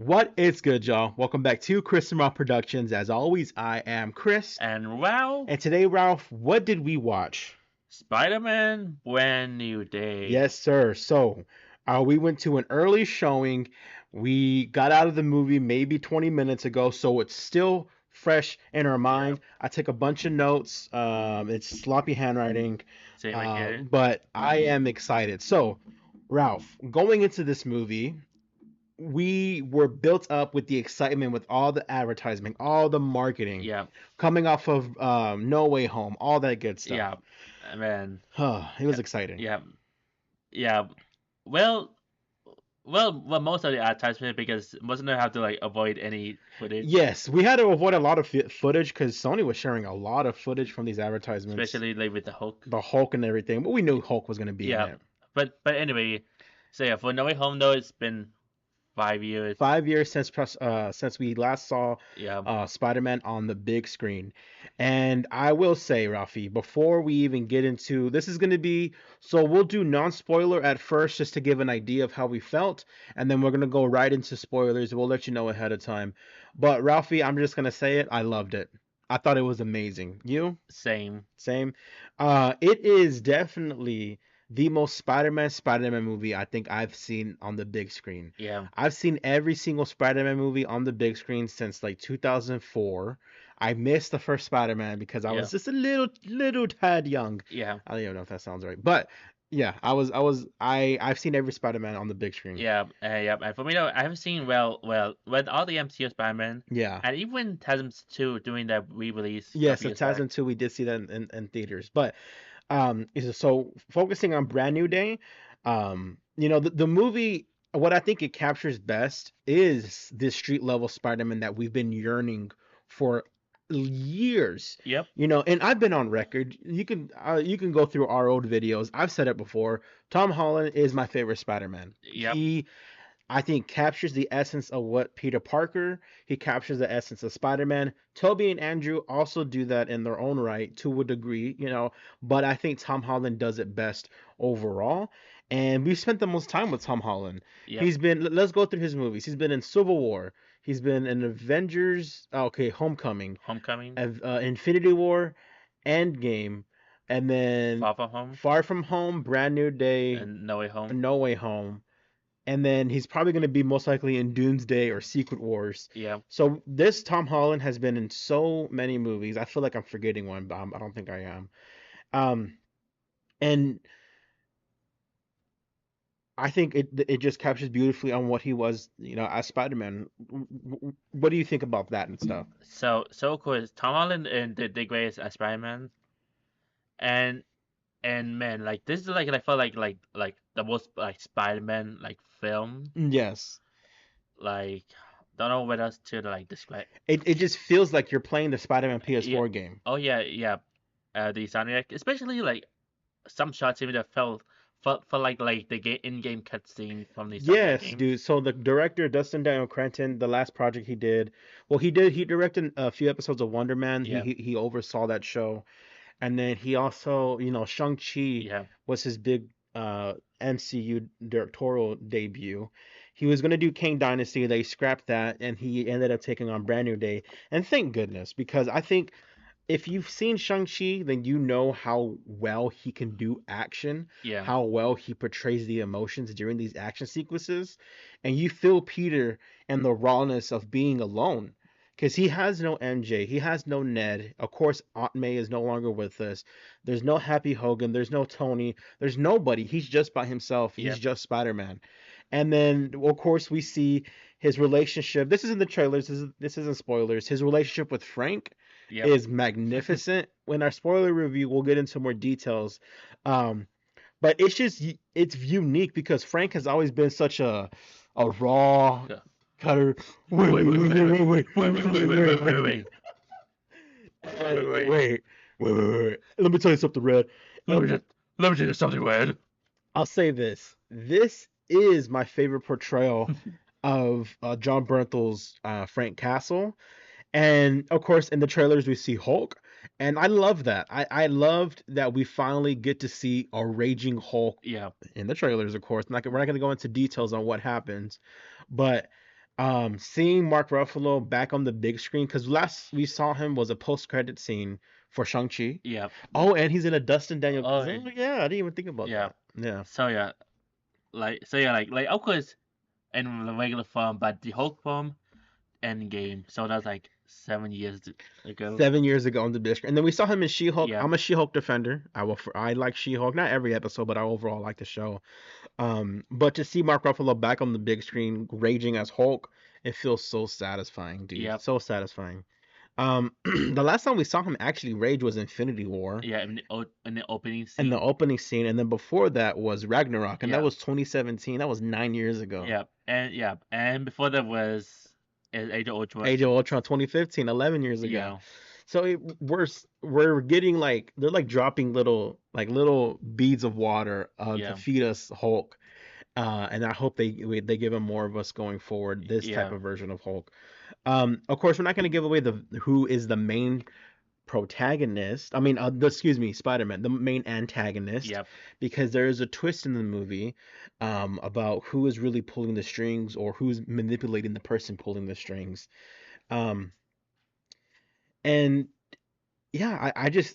What is good, y'all? Welcome back to Chris and Ralph Productions. As always, I am Chris. And Ralph, And today, Ralph, what did we watch? Spider-Man, Brand New Day. Yes, sir. We went to an early showing. We got out of the movie maybe 20 minutes ago, so it's still fresh in our Yeah, mind. I took a bunch of notes. It's sloppy handwriting, same right here. but I am excited. So, Ralph, going into this movie, we were built up with the excitement with all the advertising, all the marketing, Yeah, coming off of No Way Home, all that good stuff. yeah, man. It was exciting. Yeah, yeah. Well, well, most of the advertisement because most of them have to like avoid any footage, Yes, we had to avoid a lot of footage because Sony was sharing a lot of footage from these advertisements, especially like with the Hulk. the Hulk and everything, but we knew Hulk was going to be in Yeah, it. but anyway, so yeah, for No Way Home though, it's been 5 years. 5 years since we last saw Yeah, Spider-Man on the big screen. And I will say, Rafi, before we even get into this is going to be so we'll do non-spoiler at first just to give an idea of how we felt, and then we're going to go right into spoilers. We'll let you know ahead of time. But Ralphie, I'm just going to say it. I loved it. I thought it was amazing. You? same. Same. It is definitely the most Spider-Man movie I think I've seen on the big screen. Yeah, I've seen every single Spider-Man movie on the big screen since like 2004. I missed the first Spider-Man because I yeah, was just a little tad young. yeah. I don't even know if that sounds right, but yeah, I've seen every Spider-Man on the big screen. Yeah. And for me, though, I haven't seen when all the MCU Spider-Man, Yeah. and even TASM 2 doing that re-release a Yes, couple the years back. Tarzan 2, we did see that in theaters. But so focusing on Brand New Day, the movie, what I think it captures best is this street level Spider-Man that we've been yearning for years. Yep, And I've been on record. You can go through our old videos. I've said it before. Tom Holland is my favorite Spider-Man. yep, I think captures the essence of what Peter Parker, he captures the essence of Spider-Man. Toby and Andrew also do that in their own right to a degree, but I think Tom Holland does it best overall. And we've spent the most time with Tom Holland. yep. Let's go through his movies. He's been in Civil War. He's been in Avengers, okay, Homecoming, Homecoming, Infinity War, Endgame, and then Far From Home, Far From Home, Brand New Day, and No Way Home. No Way Home, and then he's probably going to be most likely in Doomsday or Secret Wars. Yeah, So this Tom Holland has been in so many movies. I feel like I'm forgetting one, but I don't think I am. Um, and I think it just captures beautifully on what he was, as Spider-Man. What do you think about that and stuff? so of course Tom Holland and the greatest as Spider-Man, and man, like this is like I felt like the most like Spider-Man like film, Yes. like don't know what else to like describe. It just feels like you're playing the Spider-Man Yeah, PS4 game. oh yeah. The soundtrack, especially like some shots even that felt like the in-game cutscene from the soundtrack Yes, games. dude. So the director Dustin Daniel Cretton, the last project he did, well, he directed a few episodes of Wonder Man. He Yeah, he, he oversaw that show, and then he also, Shang-Chi yeah, was his big MCU directorial debut. He was gonna do King Dynasty, they scrapped that, and he ended up taking on Brand New Day. And thank goodness, because I think if you've seen Shang-Chi, then you know how well he can do action, yeah, how well he portrays the emotions during these action sequences, and you feel Peter and the rawness of being alone. Because he has no MJ, he has no Ned. Of course, Aunt May is no longer with us. There's no Happy Hogan, there's no Tony, there's nobody. He's just by himself. yeah, He's just Spider-Man. And then, of course, we see his relationship. This is in the trailers. This isn't spoilers. His relationship with Frank yep. is magnificent. When our spoiler review, we'll get into more details. Um, but it's unique because Frank has always been such a raw Yeah. cutter. Wait, wait, wait, wait, wait, wait, wait, wait, wait, wait. Wait. Let me tell you something, Red. Let me just let me tell you something, Red. I'll say this. This is my favorite portrayal of John Bernthal's Frank Castle. And of course, in the trailers, we see Hulk. And I love that. I loved that we finally get to see a raging Hulk Yeah, in the trailers, of course. We're not going to go into details on what happens. But Seeing Mark Ruffalo back on the big screen, because last we saw him was a post-credit scene for Shang-Chi. Yeah. Oh, and he's in a Dustin Daniel. Oh, Oh, yeah, I didn't even think about yeah. that. Yeah. So yeah, like of course in the regular form, but the Hulk form Endgame. So that's like 7 years ago. 7 years ago on the big screen. And then we saw him in She-Hulk. Yeah. I'm a She-Hulk defender. I like She-Hulk. Not every episode, but I overall like the show. But to see Mark Ruffalo back on the big screen raging as Hulk, it feels so satisfying, dude. Yep. So satisfying. The last time we saw him actually rage was Infinity War Yeah. In the opening in the scene. opening scene, and then before that was Ragnarok, and that Yeah. was 2017. That was 9 years ago. And before that was Age of Ultron. Age of Ultron 2015, 11 years ago. Yeah. So we're getting like they're like dropping little beads of water to Yeah. feed us Hulk. And I hope they give him more of us going forward. This type Yeah. of version of Hulk. Of course, we're not going to give away the who is the main protagonist. I mean, excuse me, Spider-Man, the main antagonist, Yep. because there is a twist in the movie about who is really pulling the strings or who's manipulating the person pulling the strings. Um, and yeah,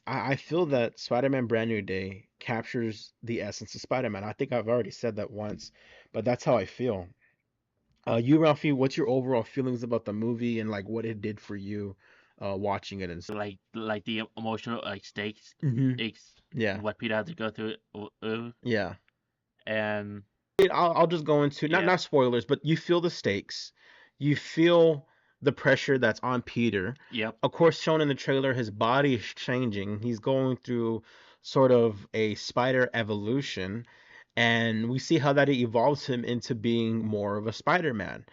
I feel that Spider-Man Brand New Day captures the essence of Spider-Man. I think I've already said that once, but that's how I feel. You, Ralphie, what's your overall feelings about the movie and like what it did for you watching it and stuff? Like the emotional like stakes, Hmm. it's Yeah, what Peter had to go through, yeah. and I'll just go into yeah, not spoilers, but you feel the stakes, you feel the pressure that's on Peter. yep, Of course, shown in the trailer, his body is changing. He's going through sort of a spider evolution, and we see how that evolves him into being more of a Spider-Man.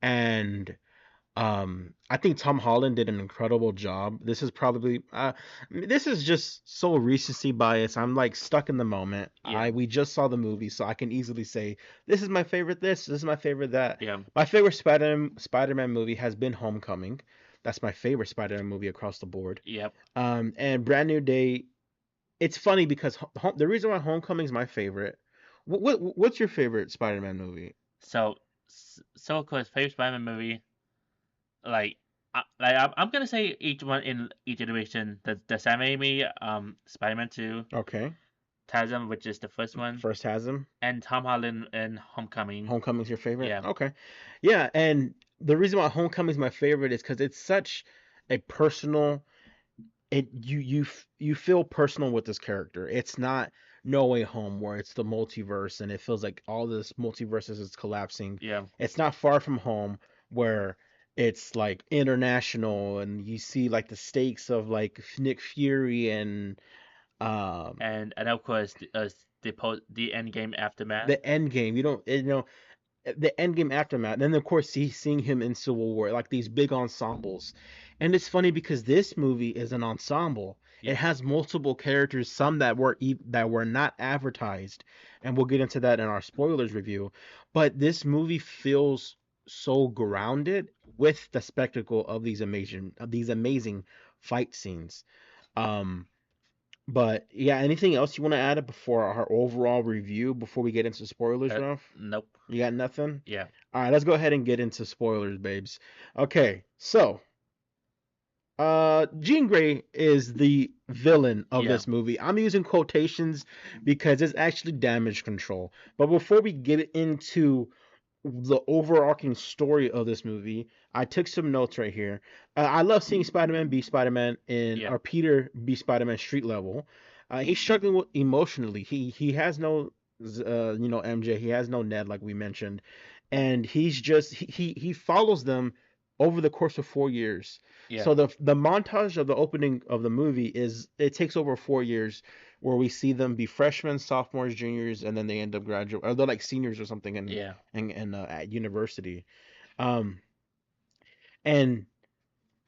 And I think Tom Holland did an incredible job. This is just so recency bias. I'm like stuck in the moment. yeah, We just saw the movie, so I can easily say this is my favorite. This is my favorite. That yeah, my favorite Spider-Man movie has been Homecoming. That's my favorite Spider-Man movie across the board. yep. And Brand New Day. It's funny because the reason why Homecoming is my favorite. What's your favorite Spider-Man movie? So so of course, favorite Spider-Man movie, like. I'm gonna say each one in each iteration. The Sam Raimi Spider-Man 2, Okay, TASM, which is the first one, first has him. and Tom Holland in Homecoming. Homecoming's your favorite? Yeah, Okay. Yeah, and the reason why Homecoming's my favorite is because it's such a personal you feel personal with this character. It's not No Way Home where it's the multiverse and it feels like all this multiverses is collapsing. yeah, It's not Far From Home where it's like international and you see like the stakes of like Nick Fury and um and of course the end game aftermath. the end game. You don't you know the Endgame aftermath. And then of course seeing him in Civil War, like these big ensembles. And it's funny because this movie is an ensemble. It Yep. has multiple characters, some that were not advertised, and we'll get into that in our spoilers review. But this movie feels so grounded with the spectacle of these amazing fight scenes. Um, but yeah, anything else you want to add before our overall review before we get into spoilers, Ralph? Nope. You got nothing? Yeah. All right, let's go ahead and get into spoilers, babes. Okay, so Jean Grey is the villain of Yeah. this movie. I'm using quotations because it's actually Damage Control. But before we get into the overarching story of this movie, I took some notes right here. I love seeing Spider-Man be Spider-Man in Yeah. or Peter be Spider-Man street level. He's struggling emotionally. He has no MJ. He has no Ned like we mentioned, and he follows them over the course of 4 years. Yeah. So the montage of the opening of the movie is it takes over 4 years where we see them be freshmen, sophomores, juniors, and then they end up graduate or they're like seniors or something Yeah. at university. Um, and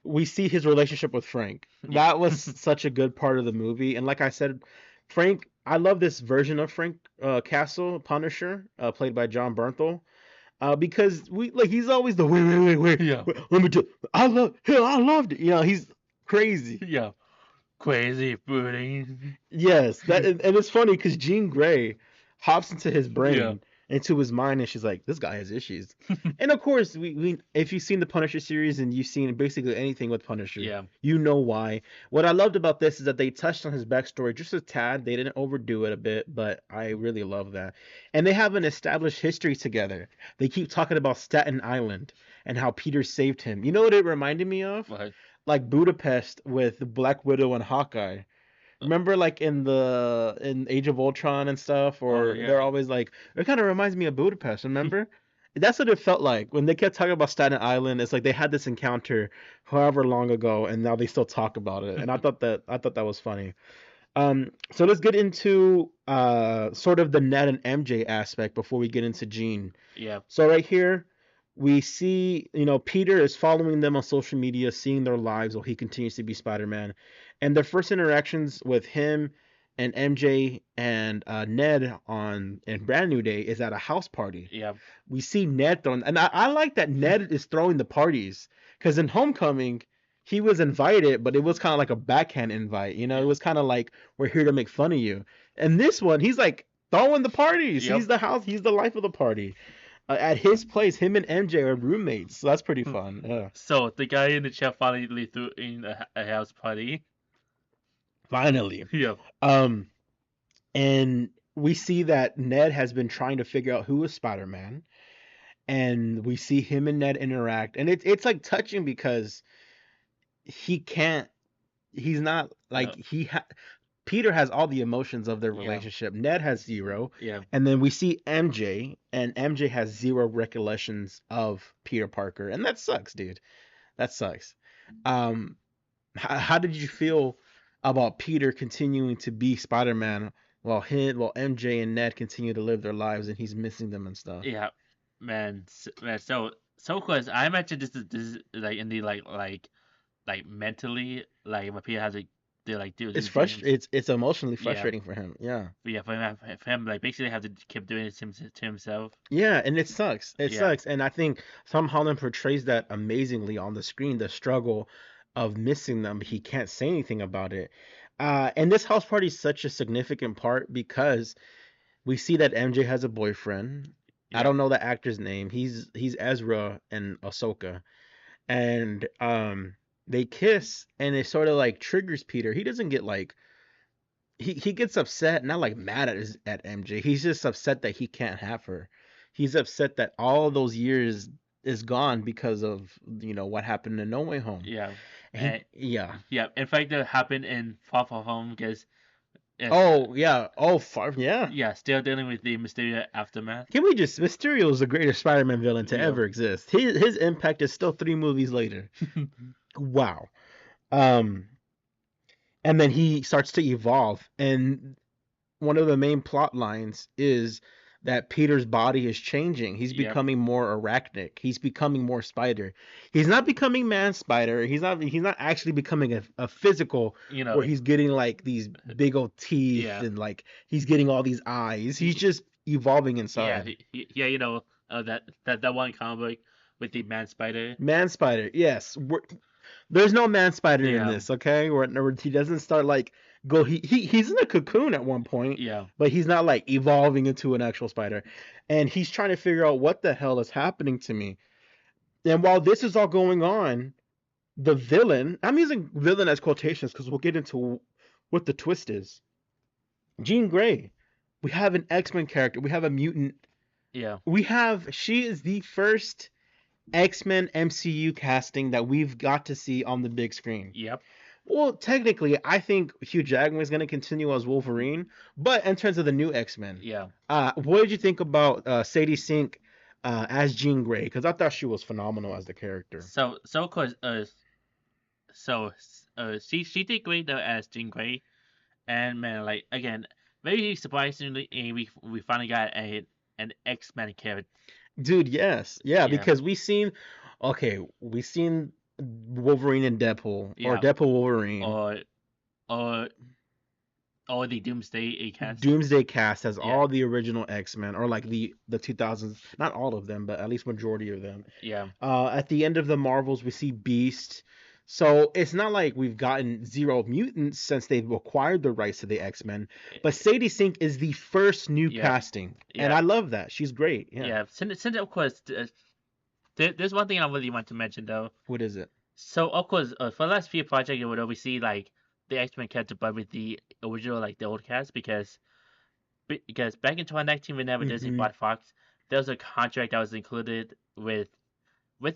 we see his relationship with Frank. Yeah. That was such a good part of the movie. And like I said, Frank, I love this version of Frank Castle Punisher, played by John Bernthal. Because he's always the wait, Yeah. let me do. I loved it. He's crazy. Yeah. Crazy pudding. Yes, and it's funny because Jean Grey hops into his brain Yeah. into his mind, and she's like, "This guy has issues." And of course, we if you've seen the Punisher series and you've seen basically anything with Punisher, Yeah. you know why. What I loved about this is that they touched on his backstory just a tad. They didn't overdo it a bit, but I really love that. And they have an established history together. They keep talking about Staten Island and how Peter saved him. You know what it reminded me of? But Like Budapest with Black Widow and Hawkeye. Remember, like in Age of Ultron and stuff, oh or they're yeah. always like, it kind of reminds me of Budapest. Remember? That's what it felt like when they kept talking about Staten Island. It's like they had this encounter however long ago, and now they still talk about it. And I thought that was funny. So let's get into sort of the Ned and MJ aspect before we get into Jean. Yeah. So right here, we see, Peter is following them on social media, seeing their lives while he continues to be Spider-Man. And their first interactions with him and MJ and Ned on in Brand New Day is at a house party. Yeah. We see Ned throwing, and I like that Ned is throwing the parties because in Homecoming he was invited, but it was kind of like a backhand invite. It Yeah. was kind of like we're here to make fun of you. And this one, he's like throwing the parties. Yep. He's the life of the party. At his place, him and MJ are roommates, so that's pretty fun. Yeah. So the guy in the chat finally threw in a house party. Finally. Yeah. Um, and we see that Ned has been trying to figure out who is Spider-Man, and we see him and Ned interact, and it's like touching because he can't. He's not like No. Peter has all the emotions of their Yeah. relationship. Ned has zero. Yeah. And then we see MJ, and MJ has zero recollections of Peter Parker, and that sucks, dude. That sucks. How did you feel about Peter continuing to be Spider-Man while MJ and Ned continue to live their lives and he's missing them and stuff? Yeah. Man. So close. I imagine this is like in the like mentally like when Peter has to like do It's his dreams. it's emotionally Yeah. frustrating for him. Yeah. But yeah, for him like basically have to keep doing it to himself. Yeah, and it sucks. It Yeah. sucks. And I think Tom Holland portrays that amazingly on the screen, the struggle of missing them, but he can't say anything about it. And this house party is such a significant part because we see that MJ has a boyfriend. I Yeah. don't know the actor's name. He's Ezra and Ahsoka. And they kiss and it sort of like triggers Peter. He doesn't get like he gets upset, not like mad at MJ. He's just upset that he can't have her. He's upset that all those years is gone because of what happened in No Way Home. Yeah. He And yeah. yeah, in fact that happened in Far From Home because Oh yeah. Oh far yeah. yeah, still dealing with the mysterious aftermath. Can we just Mysterio is the greatest Spider-Man villain to Yeah. ever exist. His impact is still 3 movies later. Wow. Um and then he starts to evolve, and one of the main plot lines is that Peter's body is changing. He's Yep. becoming more arachnic. He's becoming more spider. He's not becoming man spider. He's not actually becoming a physical You know, where he's getting like these big old teeth Yeah. and like he's getting all these eyes. He's just evolving yeah, inside. yeah, that one comic book with the man spider. Man spider. Yes. There's no man spider in Yeah. this, okay? Where he doesn't start like he's in a cocoon at one point, Yeah. but he's not like evolving into an actual spider. And he's trying to figure out what the hell is happening to me. And while this is all going on, the villain, I'm using villain as quotations because we'll get into what the twist is. Jean Grey. We have an X-Men character. We have a mutant. Yeah. She is the first X-Men MCU casting that we've got to see on the big screen. Yep. Well, technically, I think Hugh Jackman is going to continue as Wolverine, but in terms of the new X-Men, Yeah. what did you think about Sadie Sink as Jean Grey? Because I thought she was phenomenal as the character. So of course she did great though as Jean Grey, and man like again very surprisingly we finally got an X-Men character. Dude, yes, yeah, Yeah. because we've seen Wolverine and Deadpool, or Yeah. Deadpool Wolverine. or the Doomsday cast. Doomsday cast has Yeah. all the original X-Men, or like the 2000s, not all of them, but at least majority of them. Yeah. At the end of the Marvels, we see Beast, So it's not like we've gotten zero mutants since they've acquired the rights to the X-Men, but Sadie Sink is the first new Yeah, casting, and yeah, I love that. She's great. Yeah. yeah. Since of course, there's one thing I really want to mention though. What is it? So of course, for the last few projects, you would always see like the X-Men cast, but with the original, like the old cast, because back in 2019, whenever Disney Hmm. bought Fox, there was a contract that was included with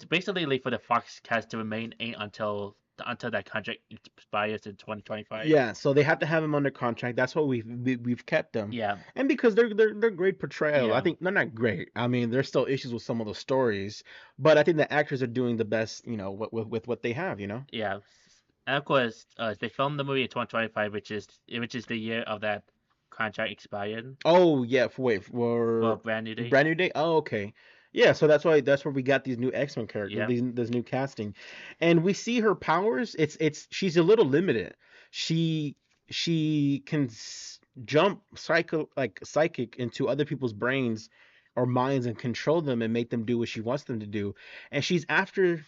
basically like, for the Fox cast to remain until that contract expires in 2025. Yeah, so they have to have him under contract. That's why we've kept them, Yeah, and because they're great portrayal. I yeah, think they're not great. I mean, there's still issues with some of the stories, but I think the actors are doing the best, with what they have. yeah. And of course, they filmed the movie in 2025, which is the year of that contract expired Oh yeah, for for Brand New Day. Brand New Day. Oh, okay. Yeah, so that's where we got these new X-Men characters, Yeah, this new casting, and we see her powers. It's she's a little limited. She she can jump psychic into other people's brains or minds and control them and make them do what she wants them to do. And she's after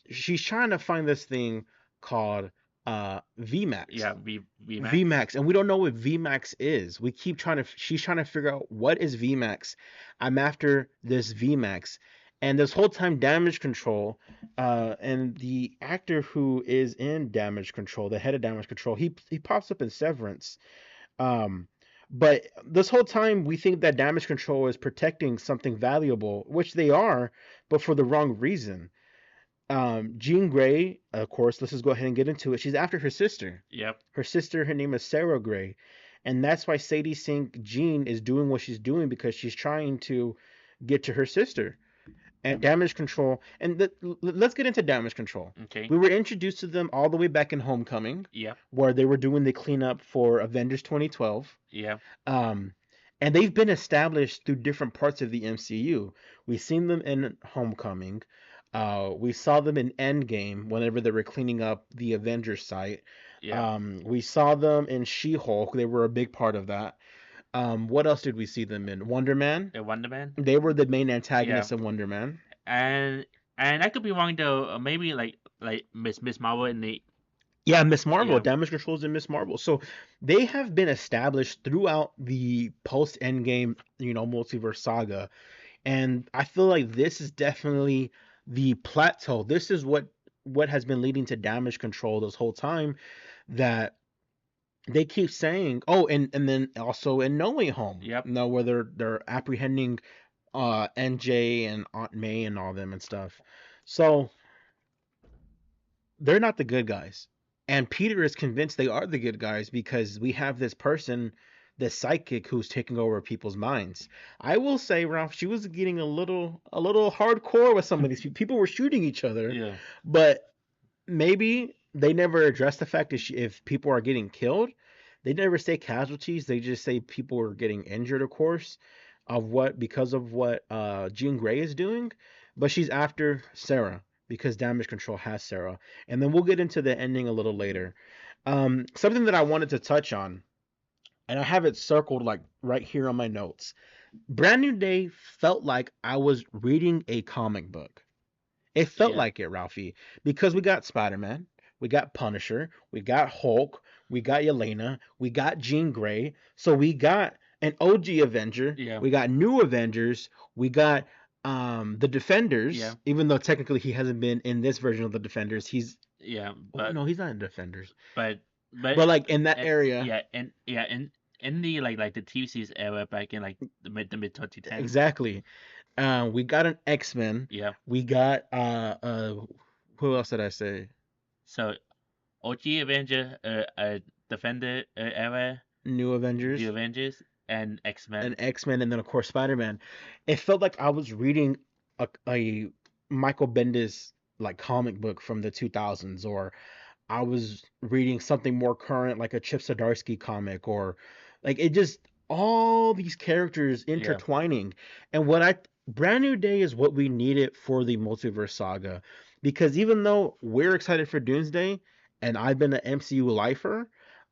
she's trying to find this thing called VMAX. yeah. VMAX. VMAX, and we don't know what VMAX is. She's trying to figure out what is VMAX. I'm after this VMAX. And this whole time, Damage Control, and the actor who is in Damage Control, the head of Damage Control, he pops up in Severance. Um, but this whole time, we think that Damage Control is protecting something valuable, which they are, but for the wrong reason. Jean Grey, of course, let's just go ahead and get into it. She's after her sister. Yep. Her sister, her name is Sarah Grey. And that's why Sadie Sink Jean is doing what she's doing because she's trying to get to her sister. And Damage Control. And let's get into Damage Control. Okay. We were introduced to them all the way back in Homecoming, Yep. where they were doing the cleanup for Avengers 2012. Yep. Um, and they've been established through different parts of the MCU. We've seen them in Homecoming. We saw them in Endgame whenever they were cleaning up the Avengers site. Yep. We saw them in She-Hulk. They were a big part of that. What else did we see them in? Wonder Man. The Wonder Man. They were the main Yeah. antagonists of Wonder Man. And I could be wrong though. Maybe like Miss Marvel in the Yeah, Miss Marvel, yeah Damage Controls and Miss Marvel. So they have been established throughout the post Endgame, multiverse saga. And I feel like this is definitely the plateau. This is what has been leading to Damage Control this whole time, that they keep saying, oh, and then also in No Way Home, Yep. where they're apprehending NJ and Aunt May and all them and stuff. So they're not the good guys. And Peter is convinced they are the good guys because we have this person, this psychic who's taking over people's minds. I will say, Ralph, she was getting a little hardcore with some of these people. People were shooting each other, Yeah. but maybe they never address the fact if people are getting killed. They never say casualties. They just say people are getting injured, of course, because of what Jean Grey is doing. But she's after Sarah because Damage Control has Sarah, and then we'll get into the ending a little later. Something that I wanted to touch on, and I have it circled like right here on my notes. Brand New Day felt like I was reading a comic book. It felt Yeah. like it, Ralphie, because we got Spider Man, we got Punisher, we got Hulk, we got Yelena, we got Jean Grey. So we got an OG Avenger, Yeah. we got new Avengers, we got the Defenders. Yeah. Even though technically he hasn't been in this version of the Defenders, Yeah. no, he's not in Defenders, but but like in that area. yeah, and yeah, in the like the TV series era back in like the mid 2010s. Exactly. We got an X-Men. Yeah. We got who else did I say? So OG Avenger, Defender era, New Avengers. the Avengers, and X-Men. And X-Men, and then of course Spider-Man. It felt like I was reading a Michael Bendis like comic book from the 2000s, or I was reading something more current like a Chip Zdarsky comic, or like it just all these characters intertwining. And Brand New Day is what we needed for the multiverse saga, because even though we're excited for Doomsday and I've been an MCU lifer,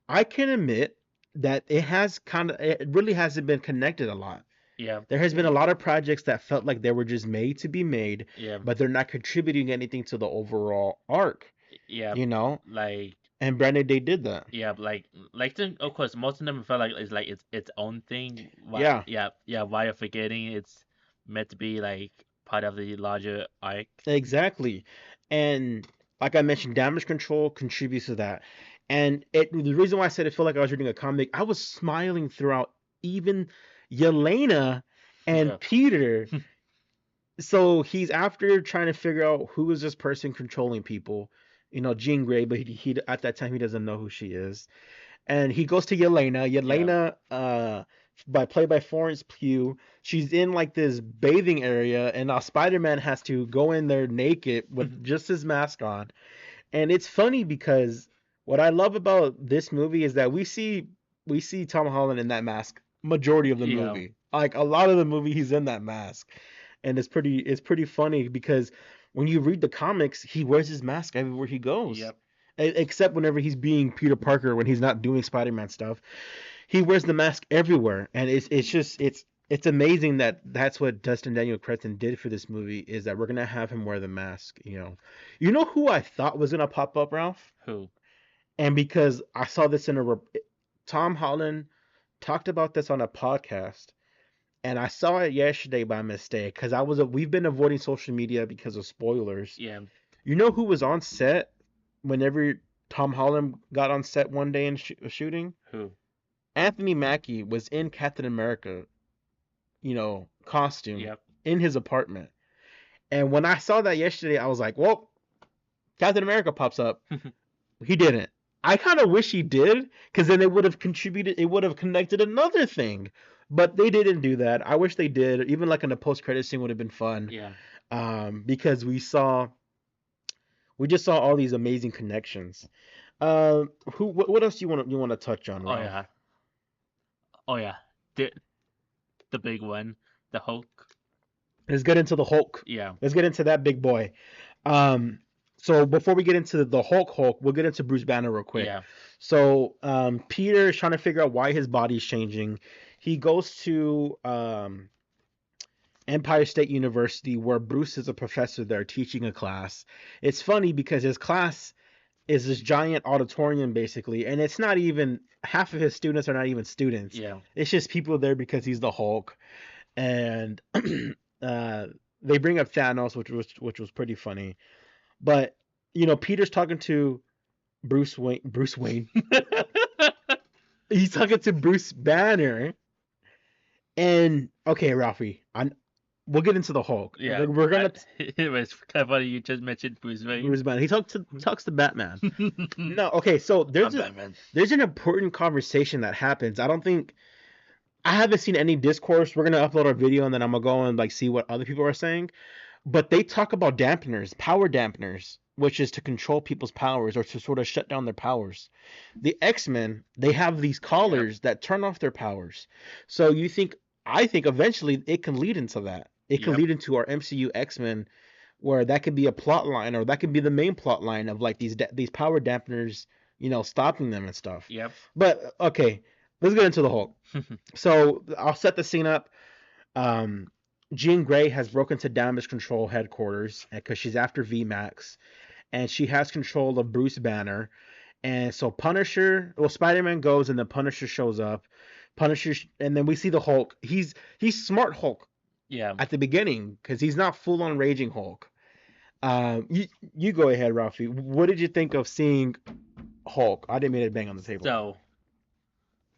I can admit that it really hasn't been connected a lot. Yeah. There has been a lot of projects that felt like they were just made to be made, Yeah. but they're not contributing anything to the overall arc, Yeah. you know? Like And Brandon, they did that. yeah, of course most of them felt like it's its own thing. Why Yeah, yeah, yeah, why you're forgetting it's meant to be like part of the larger arc. exactly. And like I mentioned, damage control contributes to that. And the reason why I said it felt like I was reading a comic, I was smiling throughout even Yelena and Yeah. Peter. So he's after trying to figure out who is this person controlling people. You know, Jean Grey, but he at that time he doesn't know who she is. And he goes to Yelena. Yeah. Yelena, played by Florence Pugh, she's in like this bathing area, and now Spider-Man has to go in there naked with just his mask on. And it's funny because what I love about this movie is that we see Tom Holland in that mask majority of the Yeah. movie. Like a lot of the movie, he's in that mask, and it's pretty funny because when you read the comics, he wears his mask everywhere he goes, Yep. except whenever he's being Peter Parker when he's not doing Spider-Man stuff. He wears the mask everywhere, and it's amazing that that's what Dustin Daniel Cretton did for this movie is that we're gonna have him wear the mask. You know who I thought was gonna pop up, Ralph, Who? and because I saw this Tom Holland talked about this on a podcast, and I saw it yesterday by mistake because we've been avoiding social media because of spoilers. Yeah. You know who was on set whenever Tom Holland got on set one day and shooting? Who? Anthony Mackie was in Captain America, costume Yep. in his apartment. And when I saw that yesterday, I was like, well, Captain America pops up. He didn't. I kind of wish he did, because then it would have contributed, it would have connected another thing. But they didn't do that. I wish they did. Even like in a post-credit scene would have been fun. Yeah. Because we just saw all these amazing connections. What else you want to touch on, Oh Ralph? yeah. Oh yeah. The the big one. The Hulk. Let's get into the Hulk. Yeah. Let's get into that big boy. Um, so before we get into the Hulk, we'll get into Bruce Banner real quick. Yeah. So Peter is trying to figure out why his body's changing. He goes to Empire State University where Bruce is a professor there teaching a class. It's funny because his class is this giant auditorium basically, and it's not even half of his students are not even students. Yeah. It's just people there because he's the Hulk, and uh, they bring up Thanos, which was pretty funny. But Peter's talking to Bruce Wayne. Bruce Wayne. He's talking to Bruce Banner, and okay, Ralphie, we'll get into the Hulk. Yeah. We're gonna It was kind of funny you just mentioned Bruce Wayne. Bruce Banner. He talks to Batman. No, okay, so I'm Batman. there's an important conversation that happens. I haven't seen any discourse. We're gonna upload our video and then I'm gonna go and like see what other people are saying. But they talk about dampeners, power dampeners, which is to control people's powers or to sort of shut down their powers. The X-Men, they have these collars that turn off their powers. So I think eventually it can lead into that. It can Yep. lead into our MCU X-Men where that could be a plot line or that could be the main plot line of like these power dampeners, stopping them and stuff. Yep. But okay, let's get into the Hulk. So I'll set the scene up. Um, Jean Grey has broken to Damage Control headquarters because she's after VMAX, and she has control of Bruce Banner. And so Spider-Man goes, and then Punisher shows up. And then we see the Hulk. He's smart Hulk Yeah. at the beginning because he's not full on raging Hulk. You go ahead, Ralphie. What did you think of seeing Hulk? I didn't mean to bang on the table.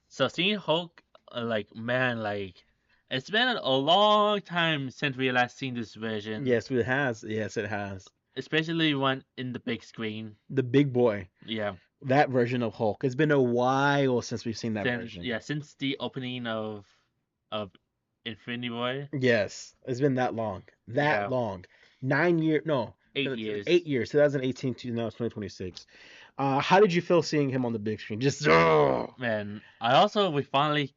So seeing Hulk, like man, like it's been a long time since we last seen this version. Yes, it has. Yes, it has. Especially one in the big screen. The big boy. Yeah. That version of Hulk. It's been a while since we've seen that version. Yeah, since the opening of Infinity War. Yes, it's been that long. That Yeah. long. 9 years. No. 8 years. 8 years. 2018 to now it's 2026. How did you feel seeing him on the big screen? Just Man, we finally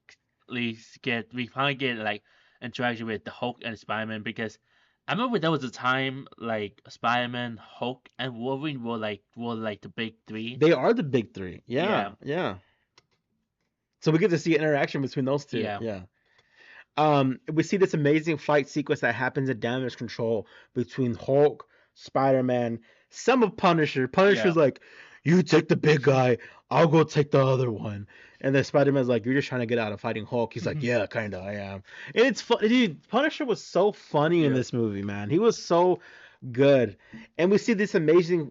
get like interaction with the Hulk and Spider-Man because I remember there was a time like Spider-Man, Hulk, and Wolverine were like the big three. They are the big three. Yeah, Yeah. yeah. So we get to see an interaction between those two. Yeah. Yeah. We see this amazing fight sequence that happens in Damage Control between Hulk, Spider-Man, some of Punisher. Yeah. Punisher's like, "You take the big guy, I'll go take the other one." And then Spider-Man's like, "You're just trying to get out of fighting Hulk." He's like, "Yeah, kinda, I am." And it's fun. Dude, Punisher was so funny in Yeah. this movie, man. He was so good. And we see this amazing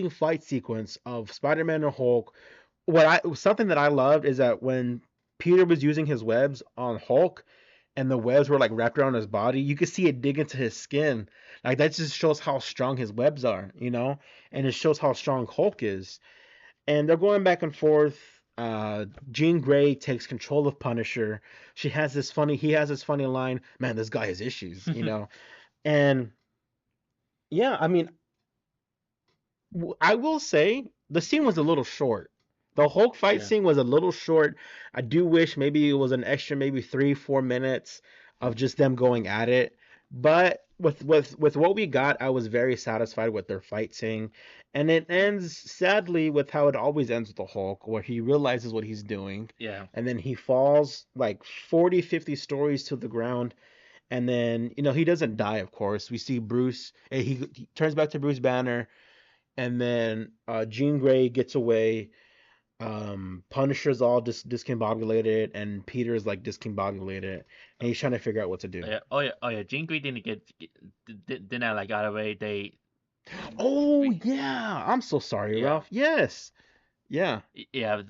fight sequence of Spider-Man and Hulk. Something that I loved is that when Peter was using his webs on Hulk and the webs were like wrapped around his body, you could see it dig into his skin. Like that just shows how strong his webs are, and it shows how strong Hulk is. And they're going back and forth. Jean Grey takes control of Punisher. He has this funny line, "Man, this guy has issues." And yeah, I mean, I will say the scene was a little short. The Hulk fight Yeah. scene was a little short. I do wish maybe it was an extra, maybe 3-4 minutes of just them going at it. But with what we got, I was very satisfied with their fight scene. And it ends sadly with how it always ends with the Hulk, where he realizes what he's doing, Yeah. and then he falls like 40, 50 stories to the ground. And then, he doesn't die, of course. We see Bruce, and he turns back to Bruce Banner, and then Jean Grey gets away. Punisher's all discombobulated, and Peter's like discombobulated, and he's trying to figure out what to do. Yeah. Oh yeah. Oh yeah. Jean Grey didn't like got away. Oh yeah, I'm so sorry, Yeah. Ralph. Yes, yeah. Yeah.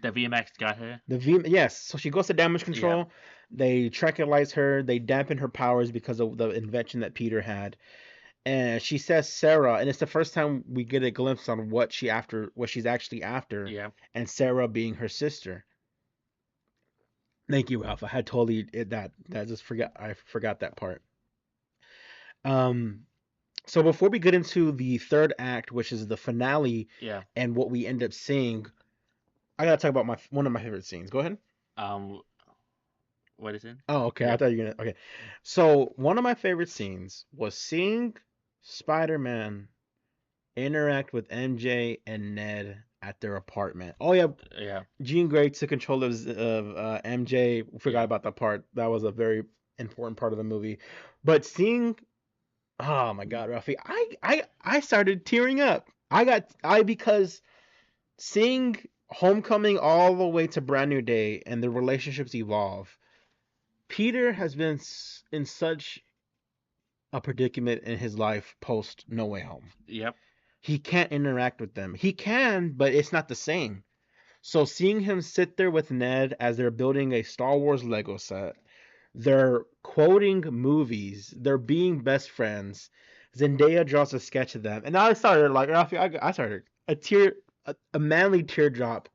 The VMAX got her. Yes. So she goes to damage Yeah. control. They tranquilize her. They dampen her powers because of the invention that Peter had. And she says Sarah, and it's the first time we get a glimpse on what she's actually after, Yeah. and Sarah being her sister. Thank you, Ralph. I had totally that just forgot I forgot that part. Um, so before we get into the third act, which is the finale, Yeah. and what we end up seeing, I gotta talk about my one of my favorite scenes. Go ahead. Um. What is it? Oh, okay. I Yep. thought you were gonna. Okay. So one of my favorite scenes was seeing Spider-Man interact with MJ and Ned at their apartment. Oh yeah, Yeah. Jean Grey took control of MJ. Forgot Yeah. about that part. That was a very important part of the movie. But seeing, oh my God, Rafi, I started tearing up. Because seeing Homecoming all the way to Brand New Day and the relationships evolve. Peter has been in such a predicament in his life post No Way Home. Yep. He can't interact with them. He can, but it's not the same. So seeing him sit there with Ned as they're building a Star Wars Lego set, they're quoting movies, they're being best friends. Zendaya draws a sketch of them, and I started like Rafi, I started a manly teardrop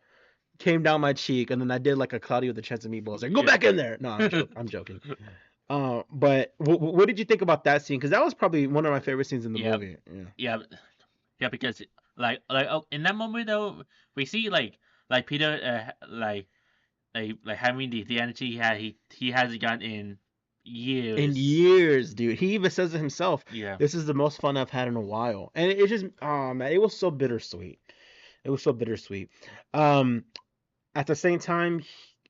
came down my cheek, and then I did like a Cloudy with a Chance of Meatballs. Like, go Yeah. back in there. No, I'm joking. But what did you think about that scene? Because that was probably one of my favorite scenes in the Yeah. movie. Yeah. Yeah. Yeah. Because oh, in that moment though, we see like Peter like having the energy he hasn't got in In years. years, dude. He even says it himself. Yeah. This is the most fun I've had in a while. And it just, oh man, it was so bittersweet. It was so bittersweet. Um, at the same time,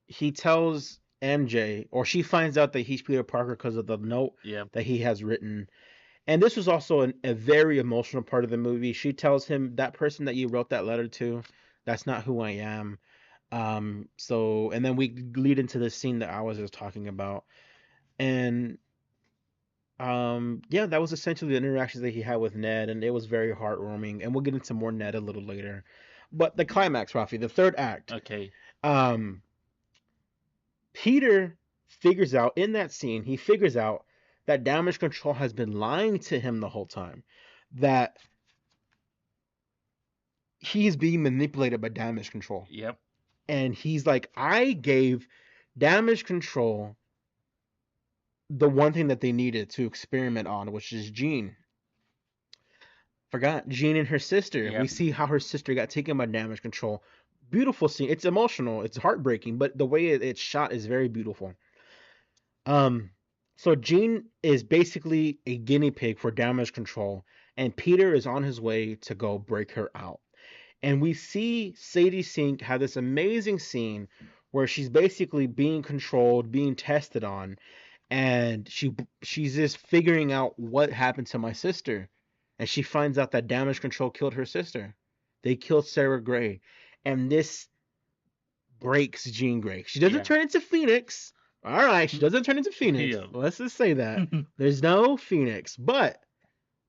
he tells MJ, or she finds out that he's Peter Parker because of the note Yeah. that he has written. And this was also a very emotional part of the movie. She tells him, that person that you wrote that letter to, that's not who I am. And then we lead into the scene that I was just talking about. And yeah, that was essentially the interactions that he had with Ned, and it was very heartwarming. And we'll get into more Ned a little later. But the climax, Rafi, the third act, Okay. um, Peter figures out in that scene, he figures out that Damage Control has been lying to him the whole time, that he's being manipulated by Damage Control. Yep. And he's like, I gave Damage Control the one thing that they needed to experiment on, which is Jean. Forgot Jean and her sister. We Yep. see how her sister got taken by Damage Control. Beautiful scene. It's emotional. It's heartbreaking, but the way it's shot is very beautiful. Um, so Jean is basically a guinea pig for Damage Control, and Peter is on his way to go break her out. And we see Sadie Sink have this amazing scene where she's basically being controlled, being tested on, and she's just figuring out what happened to my sister, and she finds out that damage control killed her sister. They killed Sarah Gray, and this breaks Jean Grey. She doesn't Yeah. turn into Phoenix. All right, she doesn't turn into Phoenix. Yeah. Let's just say that there's no Phoenix, but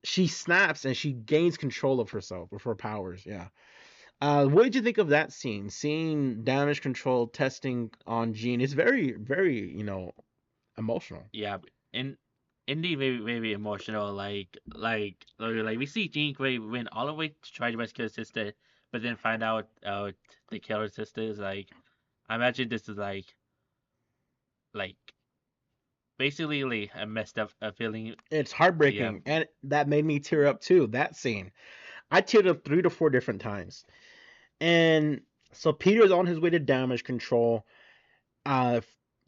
she snaps and she gains control of herself with her powers. Yeah. What did you think of that scene? Seeing damage control testing on Jean is very, very, emotional. Yeah. And indeed, maybe emotional. Like we see Jean Grey win all the way to try to rescue her sister, but then find out they kill her sister. Is like, I imagine this is like basically like a messed up feeling. It's Yeah. heartbreaking, and that made me tear up too. That scene, I teared up 3 to 4 different times. And so Peter's on his way to damage control. Uh,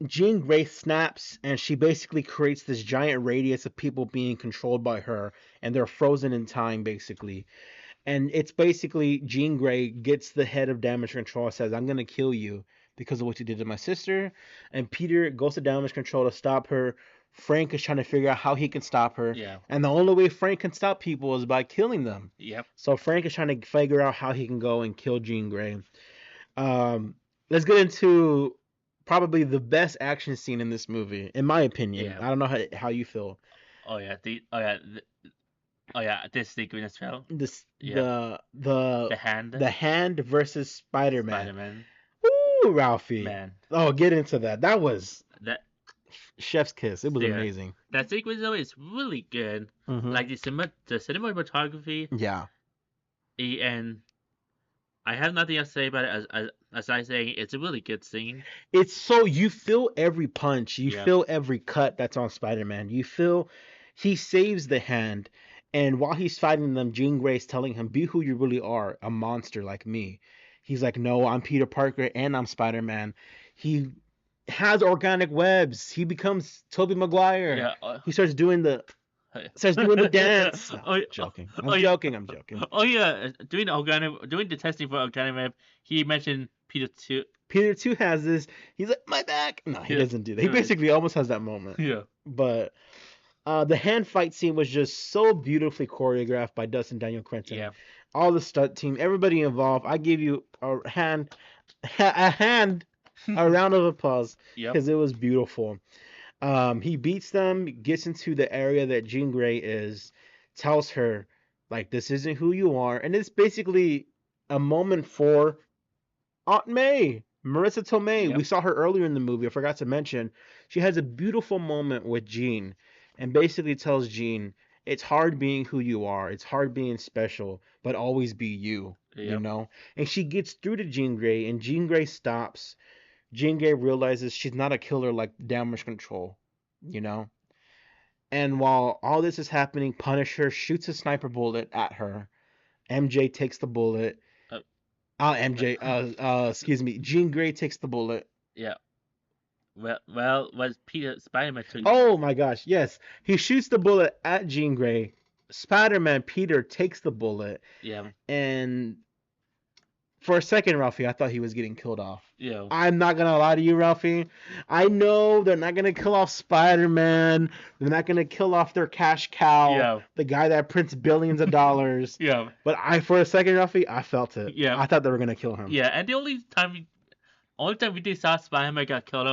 Jean Grey snaps, and she basically creates this giant radius of people being controlled by her, and they're frozen in time, basically. And it's basically Jean Grey gets the head of damage control, says, "I'm gonna kill you because of what you did to my sister." And Peter goes to damage control to stop her. Frank is trying to figure out how he can stop her. Yeah. And the only way Frank can stop people is by killing them. Yep. So Frank is trying to figure out how he can go and kill Jean Grey. Let's get into probably the best action scene in this movie, in my opinion. Yeah. I don't know how you feel. Oh yeah. Oh yeah. This sequence as well. This Yeah. the The hand. the hand versus Spider-Man. Spider-Man. Ooh, Ralphie. Man. Oh, get into that. That was That chef's kiss. It was Yeah. amazing. that sequence though is really good. Mhm. Like the cinematography, Yeah. and I have nothing else to say about it as I say it's a really good scene. It's so you feel every punch, you Yeah. feel every cut that's on Spider-Man. You feel he saves the hand, and while he's fighting them, Jean Grey's telling him, "Be who you really are, a monster like me." He's like, "No, I'm Peter Parker and I'm Spider-Man." He has organic webs. He becomes Tobey Maguire. Yeah. He starts doing the dance. Oh, I'm joking. I'm oh, yeah. joking. I'm joking. Oh yeah, doing the testing for organic web. He mentioned Peter too. Peter too has this. He's like, "My back." No, he Yeah. doesn't do that. He Yeah. basically almost has that moment. Yeah. But the hand fight scene was just so beautifully choreographed by Dustin Daniel Cretton. Yeah. All the stunt team, everybody involved. I give you a hand, a round of applause Yep. because it was beautiful. He beats them, gets into the area that Jean Grey is, tells her, like, "This isn't who you are," and it's basically a moment for Aunt May, Marissa Tomei. Yep. We saw her earlier in the movie. I forgot to mention. She has a beautiful moment with Jean and basically tells Jean, "It's hard being who you are. It's hard being special, but always be you." You Yep. know? And she gets through to Jean Grey, and Jean Grey stops. Jean Grey realizes she's not a killer like damage control, you know? And while all this is happening, Punisher shoots a sniper bullet at her. MJ takes the bullet. Uh, MJ, excuse me. Jean Grey takes the bullet. Yeah. Well, was Peter Spider-Man took? Oh my gosh, yes. He shoots the bullet at Jean Grey. Spider-Man Peter takes the bullet, Yeah. and for a second, Ralphie, I thought he was getting killed off. Yeah. I'm not gonna lie to you, Ralphie. I know they're not gonna kill off Spider-Man. They're not gonna kill off their cash cow, Yeah. the guy that prints billions of dollars. Yeah. But for a second, Ralphie, I felt it. Yeah. I thought they were gonna kill him. Yeah. And the only time we did saw Spider-Man got killed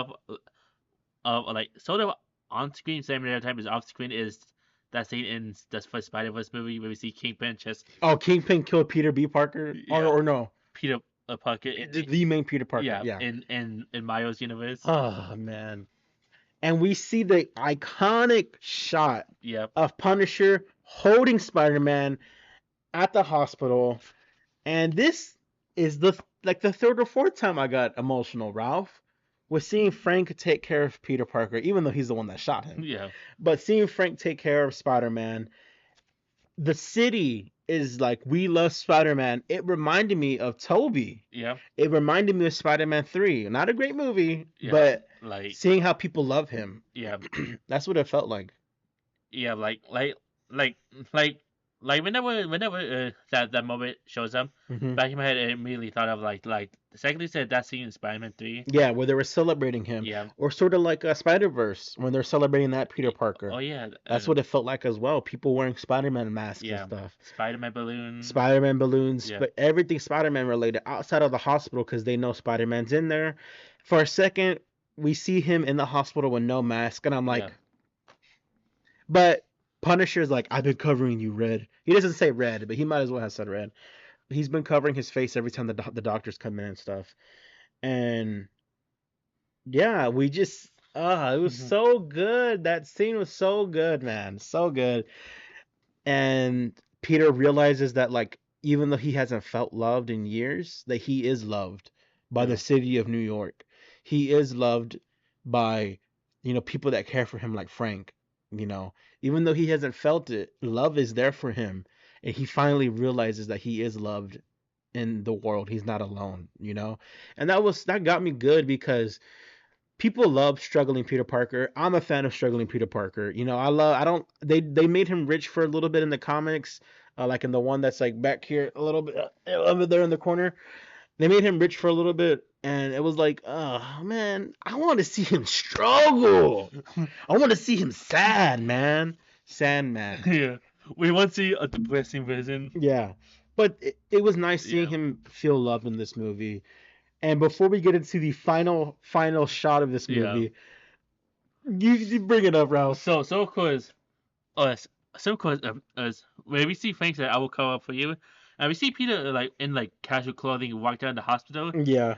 off, like sort of on screen, same other time as off screen is that scene in the first Spider-Verse movie where we see Kingpin just Oh, Kingpin killed Peter B. Parker, Yeah. or no, Peter Parker. the main Peter Parker. Yeah. Yeah. In Miles' universe. Oh man. And we see the iconic shot Yeah. of Punisher holding Spider-Man at the hospital. And this is the third or fourth time I got emotional, Ralph, with seeing Frank take care of Peter Parker, even though he's the one that shot him. Yeah. But seeing Frank take care of Spider-Man, the city is like, "We love Spider-Man." It reminded me of Toby. Yeah. It reminded me of Spider-Man 3. Not a great movie, Yeah. but Like. seeing how people love him, Yeah. that's what it felt like. Yeah. Like like whenever that moment shows up, Hmm. back in my head, I immediately thought of like the second you said that scene in Spider-Man 3. Yeah, where they were celebrating him, Yeah. or sort of like a Spider-Verse when they're celebrating that Peter Oh Parker. yeah. That's what it felt like as well. People wearing Spider-Man masks and Yeah. stuff. Spider-Man balloons. Spider-Man balloons, Yeah. but everything Spider-Man related outside of the hospital because they know Spider-Man's in there. For a second, we see him in the hospital with no mask, and I'm Yeah. like, but Punisher's like, I've been covering you, Red. He doesn't say Red, but he might as well have said Red. He's been covering his face every time the doctors come in and stuff. And yeah, we just it was Mhm. so good. That scene was so good, man. So good. And Peter realizes that like even though he hasn't felt loved in years, that he is loved by the Yeah. city of New York. He is loved by people that care for him like Frank, you know. Even though he hasn't felt it, love is there for him and he finally realizes that he is loved in the world. He's not alone. And that got me good because people love struggling Peter Parker. I'm a fan of struggling Peter Parker. I don't they made him rich for a little bit in the comics, like in the one that's like back here a little bit over there in the corner. They made him rich for a little bit and it was like, oh man, I want to see him struggle. I want to see him sad, man. Sad man. Yeah. We want to see a depressing version. Yeah. But it was nice seeing Yeah. him feel love in this movie. And before we get into the final shot of this Yeah. movie, you bring it up, Ralph. So of course, us. So of course, when we see Frank say, "I will cover up for you," and we see Peter like in like casual clothing walk down the hospital, Yeah.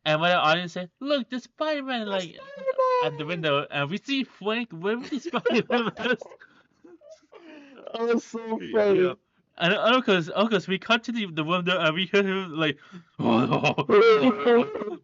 and when the audience said, "Look, the Spider-Man!" like at the Spider-Man! window, and we see Frank with the Spider-Man mask. Oh, it's so Yeah. funny. And of course, we cut to the window and we hear him like,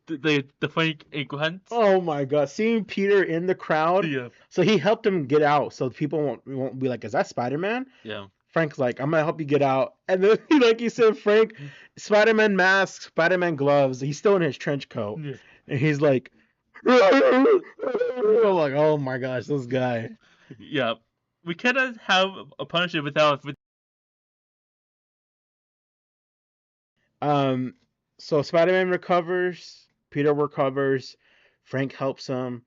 the Frank grunt. Oh my god, seeing Peter in the crowd. Yeah. So he helped him get out so people won't be like, is that Spider-Man? Yeah. Frank's like, I'm gonna help you get out. And then like you said, Frank, Spider-Man mask, Spider-Man gloves, he's still in his trench coat. Yeah. And he's like I'm like, oh my gosh, this guy. Yeah. We cannot have a Punisher without. Um, so Spider-Man recovers, Peter recovers, Frank helps him.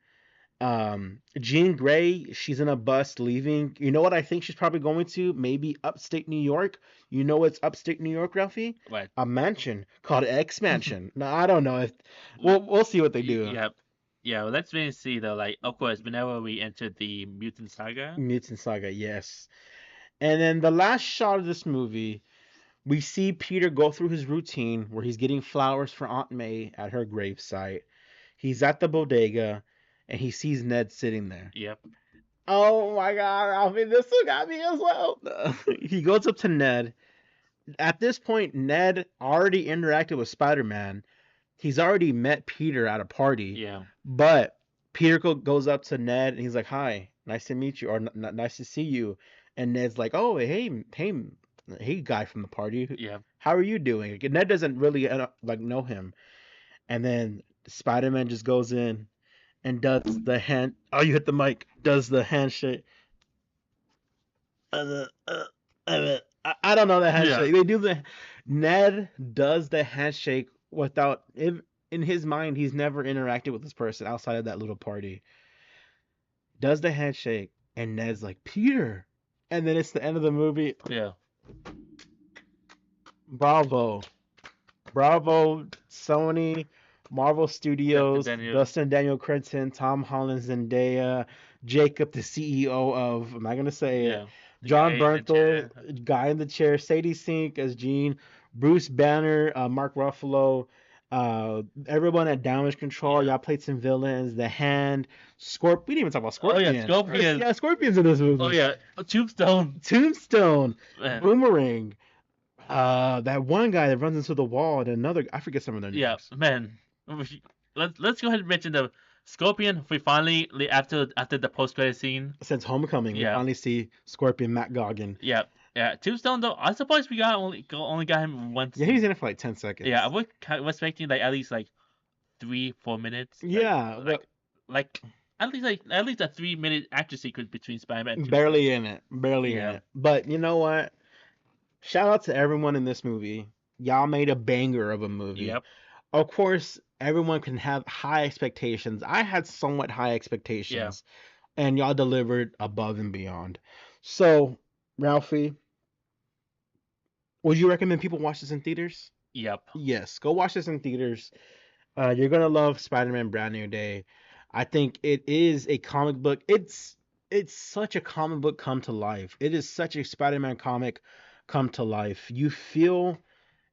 Jean Grey, she's in a bus leaving. You know what I think she's probably going to? Maybe upstate New York. You know what's upstate New York, Ralphie? What? A mansion called X Mansion. No, I don't know if we'll see what they do. Yeah. Yeah. Well, let's wait and see though. Like, of course, whenever we enter the Mutant Saga. Mutant Saga, yes. And then the last shot of this movie, we see Peter go through his routine where he's getting flowers for Aunt May at her gravesite. He's at the bodega and he sees Ned sitting there. Yep. Oh my god, Ralphie, this one got me as well. He goes up to Ned. At this point, Ned already interacted with Spider-Man. He's already met Peter at a party. Yeah. But Peter goes up to Ned and he's like, "Hi, nice to meet you," or "Nice to see you." And Ned's like, "Oh, hey, guy from the party. Yeah. How are you doing?" Ned doesn't really like know him. And then Spider-Man just goes in and does the hand. Oh, you hit the mic. Does the handshake. I don't know the handshake. Yeah. They do the. Ned does the handshake without. In his mind, he's never interacted with this person outside of that little party. Does the handshake, and Ned's like, Peter. And then it's the end of the movie. Yeah. Bravo. Bravo, Sony, Marvel Studios, Dustin Daniel Cretton, Tom Holland, Zendaya, Jacob, the CEO of, am I going to say it? John Bernthal, Guy in the Chair, Sadie Sink as Jean, Bruce Banner, Mark Ruffalo, everyone at Damage Control. Y'all played some villains. The Hand, Scorpion. We didn't even talk about Scorpion. Oh yeah, Scorpion. Yeah, Scorpion's in this movie. Oh yeah, Tombstone, Man. Boomerang. That one guy that runs into the wall, and another, I forget some of their names. Yeah, man. Let's go ahead and mention the Scorpion. We finally, after the post credit scene, Since Homecoming, we finally see Scorpion, Matt Goggin. Yeah. Tombstone though, I'm surprised we only got him once. Yeah, he's in it for like 10 seconds. Yeah, I was expecting like at least like 3-4 minutes. Yeah, like at least a 3-minute action sequence between Spider-Man and barely in it, barely in it. But you know what? Shout out to everyone in this movie. Y'all made a banger of a movie. Yep. Of course, everyone can have high expectations. I had somewhat high Yeah. expectations, and y'all delivered above and beyond. So, Ralphie, would you recommend people watch this in theaters? Yep. Yes, go watch this in theaters. You're gonna love Spider-Man Brand New Day. I think it is a comic book. It's such a comic book come to life. It is such a Spider-Man comic come to life. You feel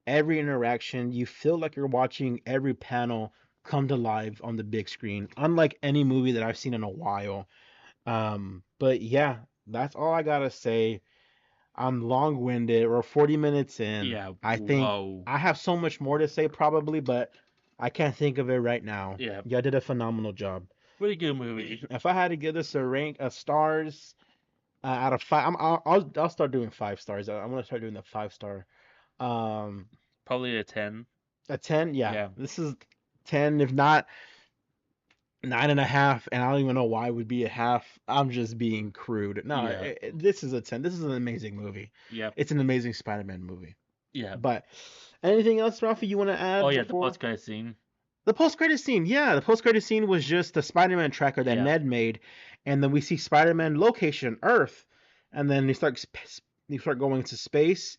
every interaction. You feel like you're watching every panel come to life on the big screen, unlike any movie that I've seen in a while. But yeah, that's all I gotta say. I'm long-winded. We're 40 minutes in. Yeah. I think Whoa. I have so much more to say probably, but I can't think of it right now. Yeah. Y'all did a phenomenal job. Pretty good movie. If I had to give this a rank of stars out of five, I'll start doing 5 stars. I'm gonna start doing the 5 star. Um, Probably a 10. a 10, yeah. Yeah. This is 10, if not 9.5, and I don't even know why it would be a half. I'm just being crude. No, Yeah. this is a 10. This is an amazing movie. Yep. It's an amazing Spider-Man movie. Yeah. But anything else, Rafi, you want to Oh add yeah, the before post-credit scene. the post-credit scene? Yeah, the post-credit scene was just the Spider-Man tracker that Yeah. Ned made, and then we see Spider-Man location Earth, and then they start going to space.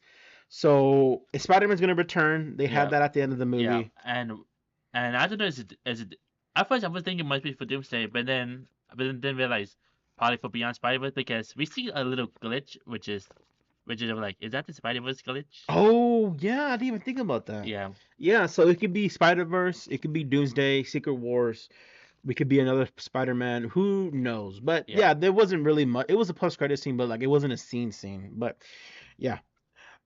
So if Spider-Man's gonna return, they have Yeah. that at the end of the Yeah. movie. And I don't know is it at first I was thinking it might be for Doomsday, but then realized probably for Beyond Spider-Verse because we see a little glitch which is like, is that the Spider-Verse glitch? Oh yeah, I didn't even think about that. Yeah. Yeah, so it could be Spider-Verse, it could be Doomsday, Secret Wars, we could be another Spider-Man. Who knows? But Yeah. yeah, there wasn't really much. It was a post-credit scene, but like it wasn't a scene. But yeah,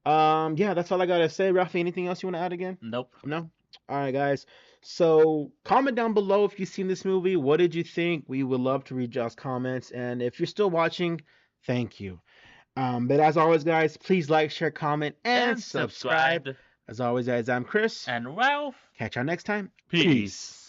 yeah, that's all I gotta say. Rafi, anything else you want to add again? Nope. No. All right, guys. So comment down below if you've seen this movie. What did you think? We would love to read y'all's comments. And if you're still watching, thank you. But as always, guys, please like, share, comment, and And subscribe. subscribe. As always, guys, I'm Chris. And Ralph. Catch y'all next time. Peace. Peace.